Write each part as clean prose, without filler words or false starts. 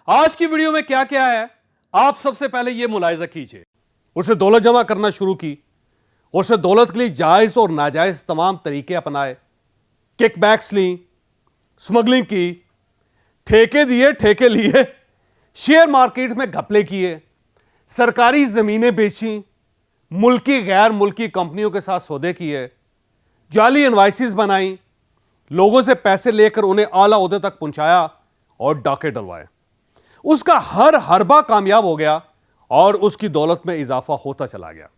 आज की वीडियो में क्या क्या है, आप सबसे पहले यह मुलाहिजा कीजिए। उसने दौलत जमा करना शुरू की, उसने दौलत के लिए जायज और नाजायज तमाम तरीके अपनाए, किकबैक्स ली, स्मगलिंग की, ठेके दिए, ठेके लिए, शेयर मार्केट में घपले किए, सरकारी जमीनें बेची, मुल्की गैर मुल्की कंपनियों के साथ सौदे किए, जाली इनवाइसेस बनाई, लोगों से पैसे लेकर उन्हें आला ओहदे तक पहुंचाया और डाके डलवाए। उसका हर हरबा कामयाब हो गया और उसकी दौलत में इजाफा होता चला गया।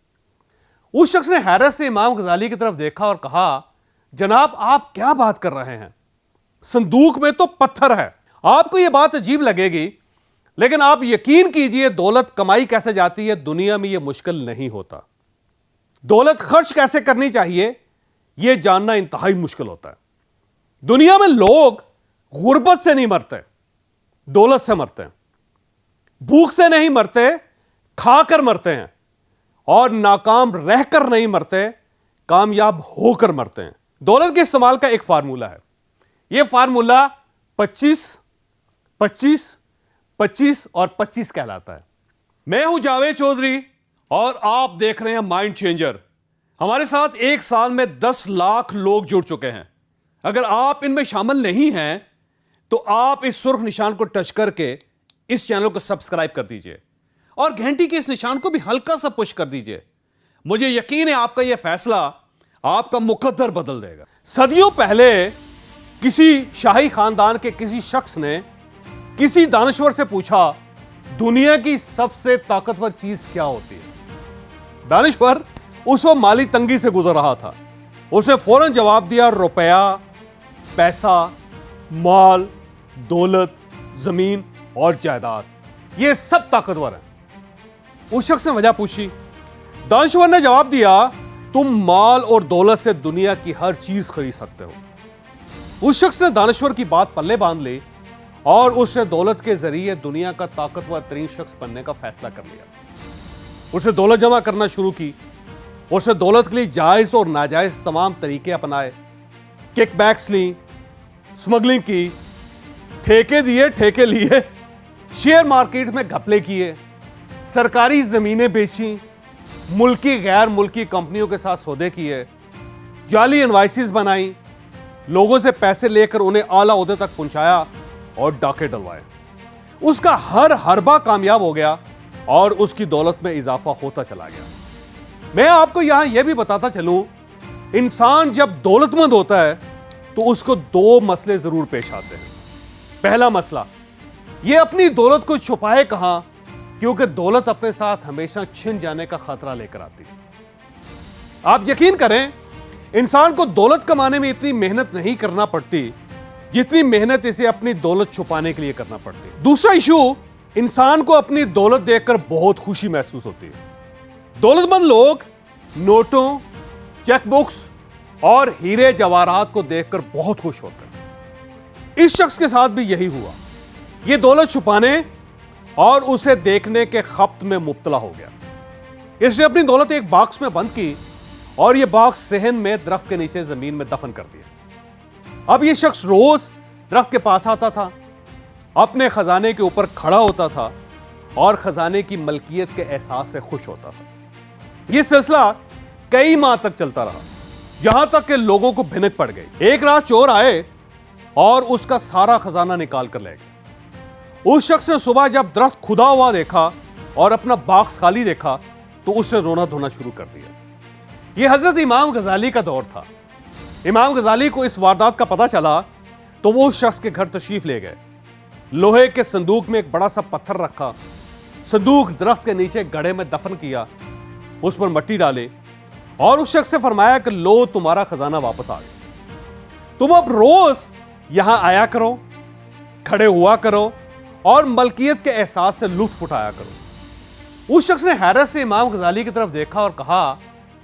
उस शख्स ने हैरत से इमाम गजाली की तरफ देखा और कहा, जनाब आप क्या बात कर रहे हैं, संदूक में तो पत्थर है। आपको यह बात अजीब लगेगी, लेकिन आप यकीन कीजिए दौलत कमाई कैसे जाती है दुनिया में यह मुश्किल नहीं होता। दौलत खर्च कैसे करनी चाहिए यह जानना इंतहाई मुश्किल होता है। दुनिया में लोग गुर्बत से नहीं मरते, दौलत से मरते हैं। भूख से नहीं मरते, खाकर मरते हैं। और नाकाम रहकर नहीं मरते, कामयाब होकर मरते हैं। दौलत के इस्तेमाल का एक फार्मूला है। यह फार्मूला 25, 25, 25 और 25 कहलाता है। मैं हूं जावेद चौधरी और आप देख रहे हैं माइंड चेंजर। हमारे साथ एक साल में 10 लाख लोग जुड़ चुके हैं। अगर आप इनमें शामिल नहीं हैं तो आप इस सुर्ख निशान को टच करके इस चैनल को सब्सक्राइब कर दीजिए और घंटी के इस निशान को भी हल्का सा पुश कर दीजिए। मुझे यकीन है आपका यह फैसला आपका मुकद्दर बदल देगा। सदियों पहले किसी शाही खानदान के किसी शख्स ने किसी दानश्वर से पूछा, दुनिया की सबसे ताकतवर चीज क्या होती है। दानश्वर उस वक्त माली तंगी से गुजर रहा था। उसने फौरन जवाब दिया, रुपया, पैसा, माल, दौलत, जमीन और जायदाद, ये सब ताकतवर है। उस शख्स ने वजह पूछी। दानश्वर ने जवाब दिया, तुम माल और दौलत से दुनिया की हर चीज खरीद सकते हो। उस शख्स ने दानश्वर की बात पल्ले बांध ली और उसने दौलत के जरिए दुनिया का ताकतवर तरीन शख्स बनने का फैसला कर लिया। उसने दौलत जमा करना शुरू की, उसने दौलत के लिए जायज और नाजायज तमाम तरीके अपनाए, किकबैक्स ली, स्मगलिंग की, ठेके दिए, ठेके लिए, शेयर मार्केट में घपले किए, सरकारी जमीनें बेची, मुल्की गैर मुल्की कंपनियों के साथ सौदे किए, जाली इनवाइसेस बनाई, लोगों से पैसे लेकर उन्हें आला ओहदे तक पहुंचाया और डाके डलवाए। उसका हर हरबा कामयाब हो गया और उसकी दौलत में इजाफा होता चला गया। मैं आपको यहां यह भी बताता चलूं, इंसान जब दौलतमंद होता है तो उसको 2 मसले जरूर पेश आते हैं। पहला मसला, यह अपनी दौलत को छुपाए कहां, क्योंकि दौलत अपने साथ हमेशा छिन जाने का खतरा लेकर आती है। आप यकीन करें, इंसान को दौलत कमाने में इतनी मेहनत नहीं करना पड़ती जितनी मेहनत इसे अपनी दौलत छुपाने के लिए करना पड़ती है। दूसरा इशू, इंसान को अपनी दौलत देखकर बहुत खुशी महसूस होती है। दौलतमंद लोग नोटों, चेकबुक्स और हीरे जवाहरात को देखकर बहुत खुश होते हैं। इस शख्स के साथ भी यही हुआ। यह दौलत छुपाने और उसे देखने के खप्त में मुब्तला हो गया। इसने अपनी दौलत एक बॉक्स में बंद की और यह बॉक्स सहन में दरख्त के नीचे जमीन में दफन कर दिया। अब यह शख्स रोज दरख्त के पास आता था, अपने खजाने के ऊपर खड़ा होता था और खजाने की मलकियत के एहसास से खुश होता था। यह सिलसिला कई माह तक चलता रहा, यहां तक कि लोगों को भिनक पड़ गई। एक रात चोर आए और उसका सारा खजाना निकाल कर ले गए। उस शख्स ने सुबह जब दरख्त खुदा हुआ देखा और अपना बॉक्स खाली देखा तो उसने रोना धोना शुरू कर दिया। यह हजरत इमाम गजाली का दौर था। इमाम गजाली को इस वारदात का पता चला तो वो उस शख्स के घर तशरीफ ले गए। लोहे के संदूक में एक बड़ा सा पत्थर रखा, संदूक दरख्त के नीचे गड्ढे में दफन किया, उस पर मिट्टी डाले और उस शख्स से फरमाया कि लो तुम्हारा खजाना वापस आ गया। तुम अब रोज यहां आया करो, खड़े हुआ करो और मलकियत के एहसास से लुत्फ उठाया करो। उस शख्स ने हैरत से इमाम गजाली की तरफ देखा और कहा,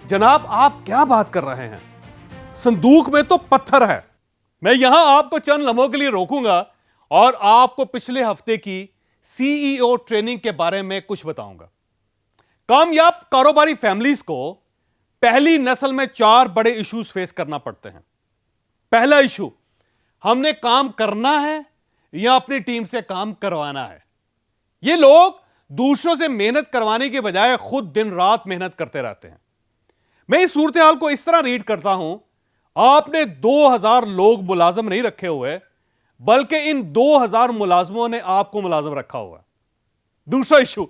जनाब आप क्या बात कर रहे हैं, संदूक में तो पत्थर है। मैं यहां आपको चंद लम्हों के लिए रोकूंगा और आपको पिछले हफ्ते की सीईओ ट्रेनिंग के बारे में कुछ बताऊंगा। कामयाब कारोबारी फैमिलीज को पहली नस्ल में 4 बड़े इश्यूज फेस करना पड़ते हैं। पहला इशू, हमने काम करना है या अपनी टीम से काम करवाना है। ये लोग दूसरों से मेहनत करवाने के बजाय खुद दिन रात मेहनत करते रहते हैं। मैं इस सूरत हाल को इस तरह रीड करता हूं, आपने 2000 लोग मुलाजिम नहीं रखे हुए, बल्कि इन 2000 मुलाजिमों ने आपको मुलाजिम रखा हुआ है। दूसरा इशू,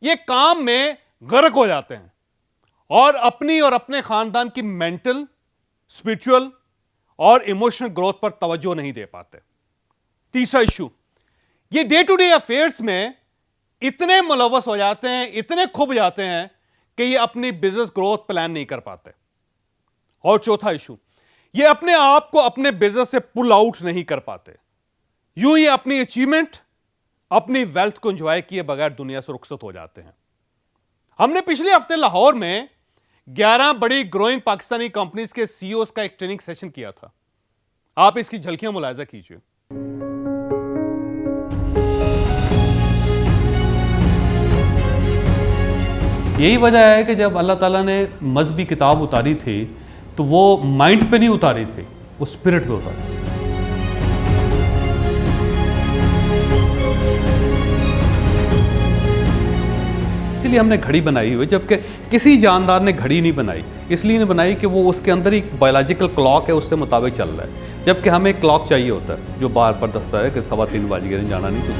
ये काम में गर्क हो जाते हैं और अपनी और अपने खानदान की मेंटल, स्पिरिचुअल और इमोशनल ग्रोथ पर तवज्जो नहीं दे पाते। तीसरा इशू, ये डे टू डे अफेयर्स में इतने मुलव्वस हो जाते हैं, इतने खुब जाते हैं कि ये अपनी बिजनेस ग्रोथ प्लान नहीं कर पाते। और चौथा इशू, ये अपने आप को अपने बिजनेस से पुल आउट नहीं कर पाते। यूं ही अपनी अचीवमेंट, अपनी वेल्थ को एंजॉय किए बगैर दुनिया से रुखसत हो जाते हैं। हमने पिछले हफ्ते लाहौर में 11 बड़ी ग्रोइंग पाकिस्तानी कंपनीज के सीईओज का एक ट्रेनिंग सेशन किया था। आप इसकी झलकियां मुलाहिजा कीजिए। यही वजह है कि जब अल्लाह ताला ने मजहबी किताब उतारी थी तो वो माइंड पे नहीं उतारी थी, वो स्पिरिट पे उतारी थी। इसलिए हमने घड़ी बनाई हुई, जबकि किसी जानदार ने घड़ी नहीं बनाई। इसलिए नहीं बनाई कि वो उसके अंदर ही बायोलॉजिकल क्लॉक है, उससे मुताबिक चल रहा है, जबकि हमें एक क्लॉक चाहिए होता है जो बार बार दसता है कि 3:15 बज गए, जाना नहीं तो।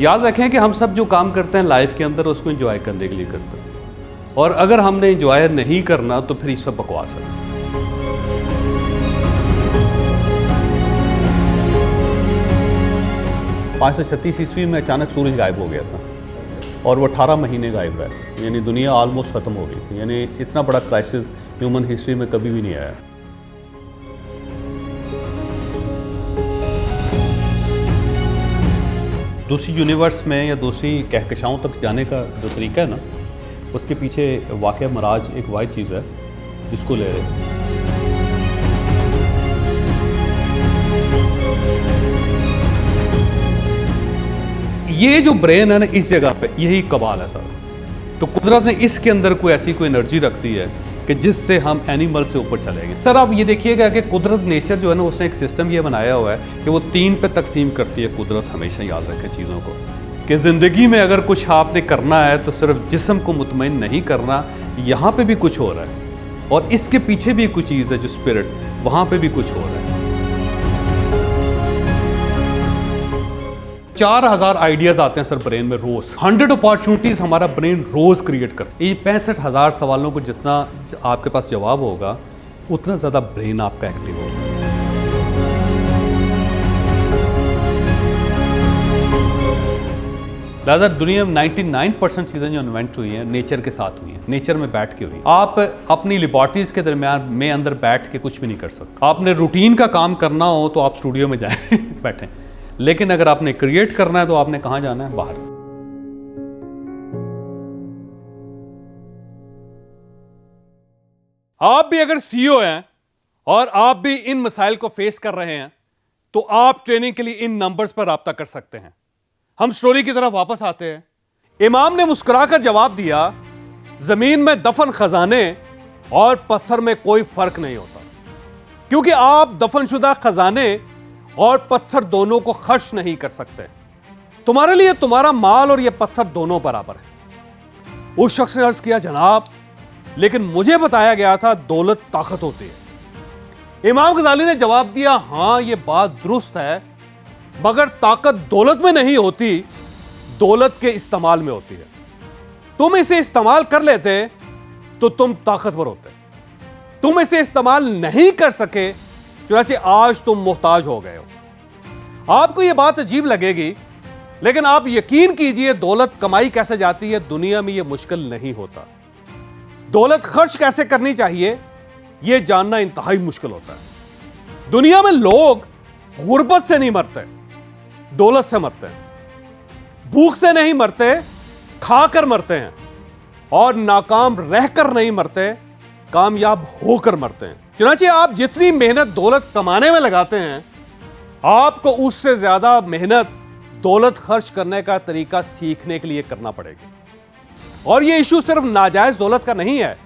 याद रखें कि हम सब जो काम करते हैं लाइफ के अंदर उसको एंजॉय करने के लिए करते हैं, और अगर हमने एंजॉय नहीं करना तो फिर ये सब बकवास है। ईस्वी में अचानक सूरज गायब हो गया था और वो 18 महीने गायब रहा, यानी दुनिया ऑलमोस्ट ख़त्म हो गई थी। यानी इतना बड़ा क्राइसिस ह्यूमन हिस्ट्री में कभी भी नहीं आया। दूसरी यूनिवर्स में या दूसरी कहकशाओं तक जाने का जो तरीका है ना, उसके पीछे वाक़या मराज एक वाहिद चीज़ है जिसको ले रहे हैं। ये जो ब्रेन है ना, इस जगह पे यही कमाल है सर। तो कुदरत ने इसके अंदर कोई ऐसी कोई एनर्जी रखती है कि जिससे हम एनिमल से ऊपर चलेंगे। सर आप ये देखिएगा कि कुदरत नेचर जो है ना, उसने एक सिस्टम ये बनाया हुआ है कि वो 3 पे तकसीम करती है। कुदरत हमेशा याद रखे चीज़ों को कि ज़िंदगी में अगर कुछ आपने करना है तो सिर्फ जिस्म को मुतमईन नहीं करना, यहाँ पे भी कुछ हो रहा है और इसके पीछे भी कुछ चीज़ है जो स्पिरिट, वहाँ पे भी कुछ हो रहा है। 4000 आइडियाज आते हैं सर ब्रेन में रोज। 100 अपॉर्चुनिटीज हमारा ब्रेन रोज क्रिएट करता है। ये 65,000 सवालों को जितना आपके पास जवाब होगा उतना ज़्यादा ब्रेन आपका एक्टिव होगा। लिहाजा दुनिया में 99% चीज़ें जो इन्वेंट हुई हैं नेचर के साथ हुई हैं, नेचर में बैठ के हुई। आप अपनी लेबॉर्टरीज के दरमियान में अंदर बैठ के कुछ भी नहीं कर सकते। आपने रूटीन का काम करना हो तो आप स्टूडियो में जाएं बैठें, लेकिन अगर आपने क्रिएट करना है तो आपने कहाँ जाना है? बाहर। आप भी अगर सीईओ हैं और आप भी इन मसाइल को फेस कर रहे हैं तो आप ट्रेनिंग के लिए इन नंबर्स पर राब्ता कर सकते हैं। हम स्टोरी की तरफ वापस आते हैं। इमाम ने मुस्कुराकर जवाब दिया, जमीन में दफन खजाने और पत्थर में कोई फर्क नहीं होता, क्योंकि आप दफनशुदा खजाने और पत्थर दोनों को खर्च नहीं कर सकते। तुम्हारे लिए तुम्हारा माल और यह पत्थर दोनों बराबर है। उस शख्स ने अर्ज किया, जनाब लेकिन मुझे बताया गया था दौलत ताकत होती है। इमाम गजाली ने जवाब दिया, हां यह बात दुरुस्त है, मगर ताकत दौलत में नहीं होती, दौलत के इस्तेमाल में होती है। तुम इसे इस्तेमाल कर लेते तो तुम ताकतवर होते, तुम इसे इस्तेमाल नहीं कर सके चुनांचे आज तुम मोहताज हो गए हो। आपको यह बात अजीब लगेगी, लेकिन आप यकीन कीजिए दौलत कमाई कैसे जाती है दुनिया में यह मुश्किल नहीं होता। दौलत खर्च कैसे करनी चाहिए यह जानना इंतहाई मुश्किल होता है। दुनिया में लोग गुर्बत से नहीं मरते, दौलत से मरते हैं। भूख से नहीं मरते, खाकर मरते हैं। और नाकाम रहकर नहीं मरते, कामयाब होकर मरते हैं। चुनांचे आप जितनी मेहनत दौलत कमाने में लगाते हैं, आपको उससे ज्यादा मेहनत दौलत खर्च करने का तरीका सीखने के लिए करना पड़ेगा। और यह इशू सिर्फ नाजायज दौलत का नहीं है,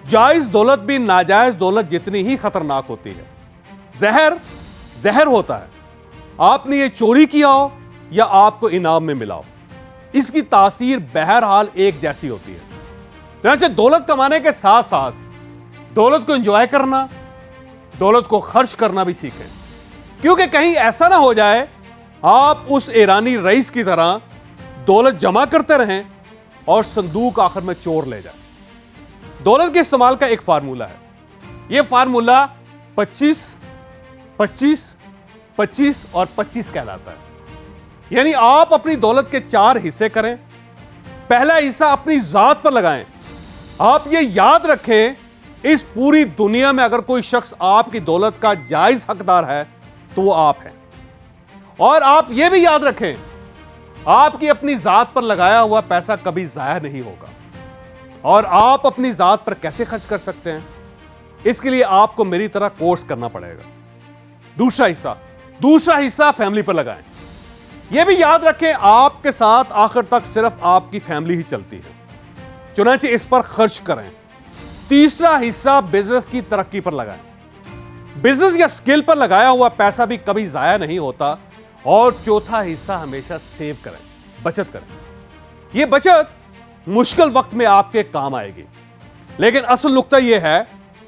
जायज दौलत भी नाजायज दौलत जितनी ही खतरनाक होती है। जहर जहर होता है, आपने ये चोरी किया हो या आपको इनाम में मिला हो, इसकी तासीर बहरहाल एक जैसी होती है। जैसे दौलत कमाने के साथ साथ दौलत को एंजॉय करना, दौलत को खर्च करना भी सीखें, क्योंकि कहीं ऐसा ना हो जाए आप उस ईरानी रईस की तरह दौलत जमा करते रहें और संदूक आखिर में चोर ले जाए। दौलत के इस्तेमाल का एक फार्मूला है, यह फार्मूला 25, 25, 25 और 25 कहलाता है। यानी आप अपनी दौलत के 4 हिस्से करें। पहला हिस्सा अपनी जात पर लगाएं। आप ये याद रखें, इस पूरी दुनिया में अगर कोई शख्स आपकी दौलत का जायज हकदार है तो वो आप हैं। और आप ये भी याद रखें, आपकी अपनी जात पर लगाया हुआ पैसा कभी जाया नहीं होगा। और आप अपनी जात पर कैसे खर्च कर सकते हैं, इसके लिए आपको मेरी तरह कोर्स करना पड़ेगा। दूसरा हिस्सा फैमिली पर लगाएं। यह भी याद रखें, आपके साथ आखिर तक सिर्फ आपकी फैमिली ही चलती है, चुनांचे इस पर खर्च करें। तीसरा हिस्सा बिजनेस की तरक्की पर लगाएं। बिजनेस या स्किल पर लगाया हुआ पैसा भी कभी जाया नहीं होता। और चौथा हिस्सा हमेशा सेव करें, बचत करें। यह बचत मुश्किल वक्त में आपके काम आएगी, लेकिन असल नुक्ता यह है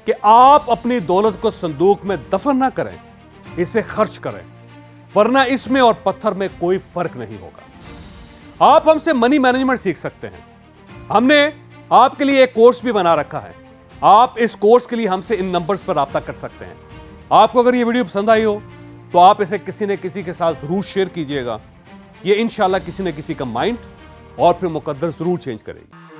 कि आप अपनी दौलत को संदूक में दफन ना करें, इसे खर्च करें, वरना इसमें और पत्थर में कोई फर्क नहीं होगा। आप हमसे मनी मैनेजमेंट सीख सकते हैं। हमने आपके लिए एक कोर्स भी बना रखा है। आप इस कोर्स के लिए हमसे इन नंबर्स पर राब्ता कर सकते हैं। आपको अगर यह वीडियो पसंद आई हो तो आप इसे किसी न किसी के साथ जरूर शेयर कीजिएगा। यह इंशाल्लाह किसी न किसी का माइंड और फिर मुकद्दर जरूर चेंज करेगी।